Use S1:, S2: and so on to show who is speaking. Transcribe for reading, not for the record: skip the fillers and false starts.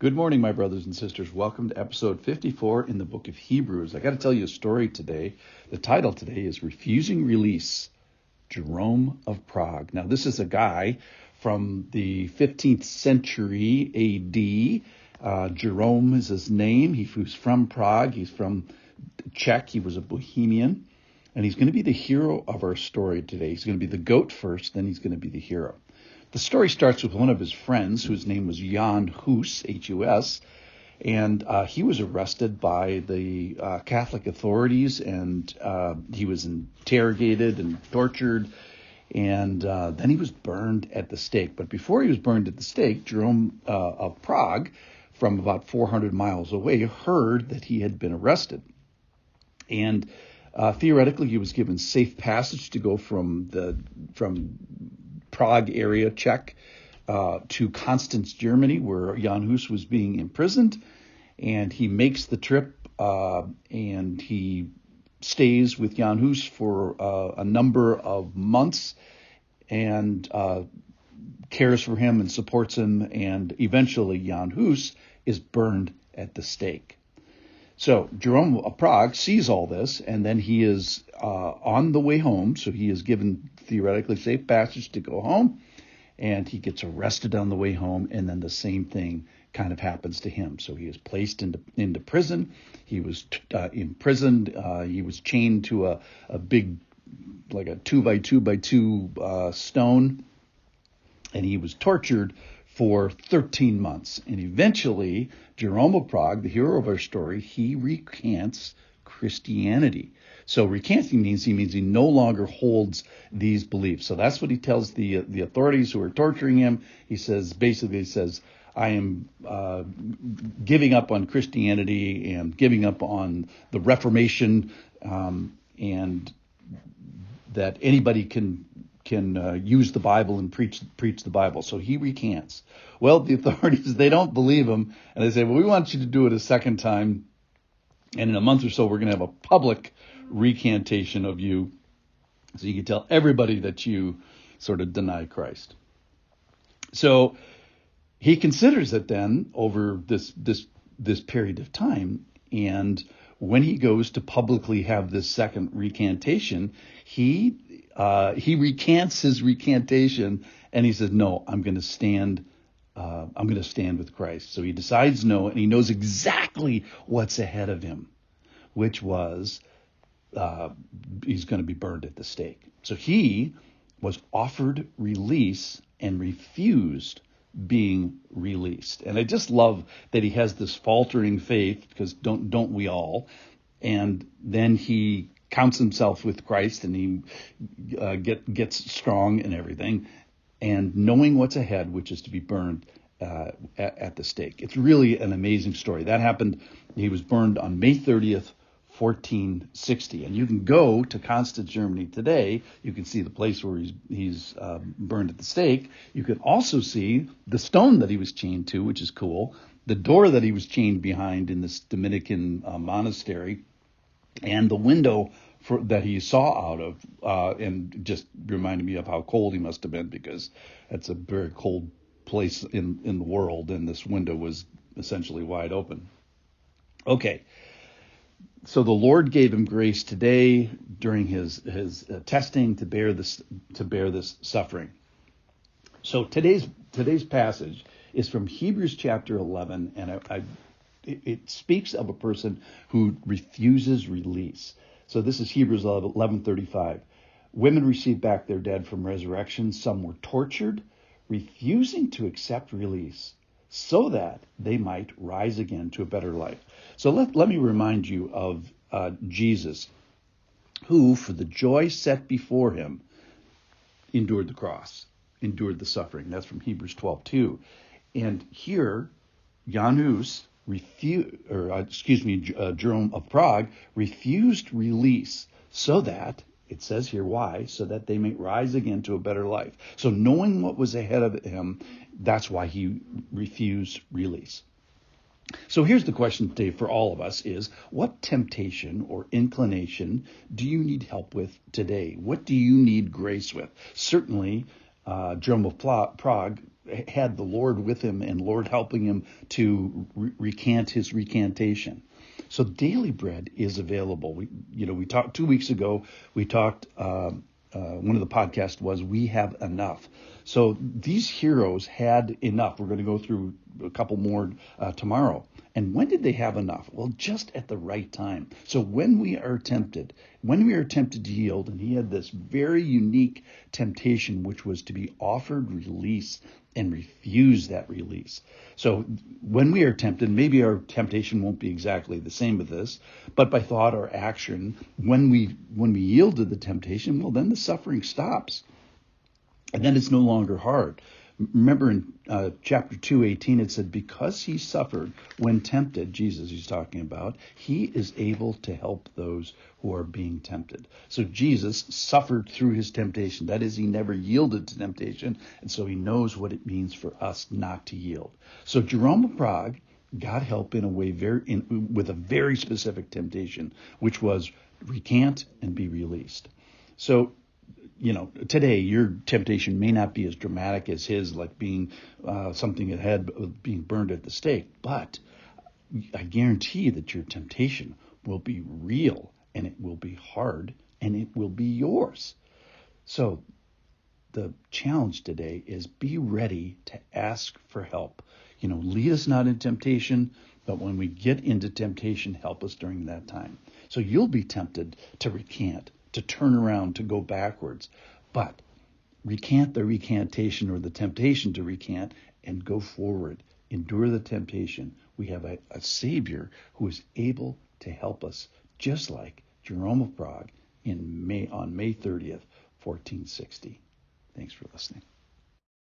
S1: Good morning, my brothers and sisters. Welcome to episode 54 in the book of Hebrews. I got to tell you a story today. The title today is Refusing Release, Jerome of Prague. Now, this is a guy from the 15th century A.D. Jerome is his name. He was from Prague. He's from Czech. He was a Bohemian. And he's going to be the hero of our story today. He's going to be the goat first, then he's going to be the hero. The story starts with one of his friends, whose name was Jan Hus, H-U-S, and he was arrested by the Catholic authorities, and he was interrogated and tortured, and then he was burned at the stake. But before he was burned at the stake, Jerome of Prague, from about 400 miles away, heard that he had been arrested. And theoretically, he was given safe passage to go from Prague area, Czech, to Constance, Germany, where Jan Hus was being imprisoned. And he makes the trip and he stays with Jan Hus for a number of months and cares for him and supports him. And eventually Jan Hus is burned at the stake. So Jerome of Prague sees all this, and then he is on the way home. So he is given theoretically safe passage to go home, and he gets arrested on the way home, and then the same thing kind of happens to him. So he is placed into prison. He was imprisoned. He was chained to a big, like a 2x2x2 stone, and he was tortured for 13 months. And eventually, Jerome of Prague, the hero of our story, he recants Christianity. So recanting means he no longer holds these beliefs. So that's what he tells the authorities who are torturing him. He says, I am giving up on Christianity and giving up on the Reformation, and that anybody can use the Bible and preach the Bible. So he recants. Well, the authorities, they don't believe him, and they say, well, we want you to do it a second time, and in a month or so, we're going to have a public recantation of you, so you can tell everybody that you sort of deny Christ. So he considers it then over this period of time, and when he goes to publicly have this second recantation, he recants his recantation, and he says, no, I'm going to stand with Christ. So he decides no, and he knows exactly what's ahead of him, which was he's going to be burned at the stake. So he was offered release and refused being released. And I just love that he has this faltering faith, because don't we all? And then he counts himself with Christ, and he gets strong and everything, and knowing what's ahead, which is to be burned at the stake. It's really an amazing story. That happened. He was burned on May 30th, 1460. And you can go to Constance, Germany today. You can see the place where he's burned at the stake. You can also see the stone that he was chained to, which is cool. The door that he was chained behind in this Dominican monastery, and the window that he saw out of, and just reminded me of how cold he must have been, because that's a very cold place in the world, and this window was essentially wide open. Okay. So the Lord gave him grace today during his testing to bear this suffering. So today's passage is from Hebrews chapter 11, and it speaks of a person who refuses release. So this is Hebrews 11:35. Women received back their dead from resurrection. Some were tortured, refusing to accept release, so that they might rise again to a better life. So let me remind you of Jesus, who, for the joy set before him, endured the cross, endured the suffering. That's from Hebrews 12:2. And here, Jan Hus Jerome of Prague refused release, so that, it says here why, so that they may rise again to a better life. So knowing what was ahead of him, that's why he refused release. So here's the question today for all of us is, what temptation or inclination do you need help with today? What do you need grace with? Certainly, Jerome of Prague had the Lord with him and Lord helping him to recant his recantation. So daily bread is available. We talked 2 weeks ago. We talked. One of the podcasts was We Have Enough. So these heroes had enough. We're going to go through a couple more tomorrow. And when did they have enough? Well, just at the right time. So when we are tempted to yield, and he had this very unique temptation, which was to be offered release and refuse that release. So when we are tempted, maybe our temptation won't be exactly the same with this, but by thought or action, when we yield to the temptation, well, then the suffering stops. And then it's no longer hard. Remember in chapter 2:18, it said, because he suffered when tempted, Jesus he's talking about, he is able to help those who are being tempted. So Jesus suffered through his temptation. That is, he never yielded to temptation. And so he knows what it means for us not to yield. So Jerome of Prague got help in a way with a very specific temptation, which was recant and be released. So today your temptation may not be as dramatic as his, like being something ahead of being burned at the stake. But I guarantee that your temptation will be real, and it will be hard, and it will be yours. So the challenge today is be ready to ask for help. Lead us not in temptation, but when we get into temptation, help us during that time. So you'll be tempted to recant, to turn around, to go backwards. But recant the recantation or the temptation to recant and go forward. Endure the temptation. We have a Savior who is able to help us, just like Jerome of Prague on May 30th, 1460. Thanks for listening.